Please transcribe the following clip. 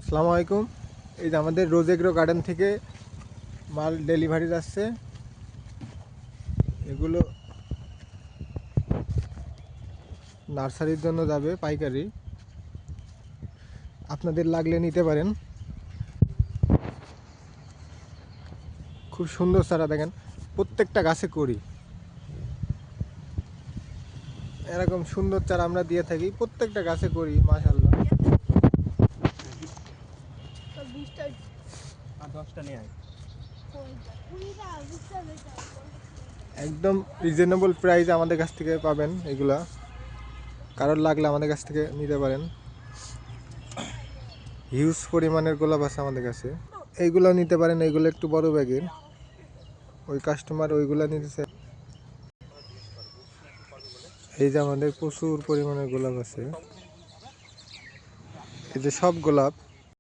আসসালামু আলাইকুম। এই যে আমাদের রোজ এগ্রো গার্ডেন থেকে মাল ডেলিভারি যাচ্ছে। এগুলো নার্সারির জন্য যাবে পাইকারি, আপনাদের লাগলে নিতে পারেন। খুব সুন্দর চারা, দেখেন প্রত্যেকটা গাছে করি এরকম সুন্দর চারা আমরা দিয়ে থাকি, প্রত্যেকটা গাছে করি। মাশাআল্লাহ। একদম রিজনেবল প্রাইসে আমাদের কাছ থেকে পাবেন। এগুলা কারোর লাগলে আমাদের কাছ থেকে নিতে পারেন। হিউজ পরিমাণের গোলাপ আছে আমাদের কাছে, এইগুলো নিতে পারেন। এইগুলো একটু বড় ব্যাগের, ওই কাস্টমার ওইগুলো নিতে চায়। এই যে আমাদের প্রচুর পরিমাণের গোলাপ আছে, এই যে সব গোলাপ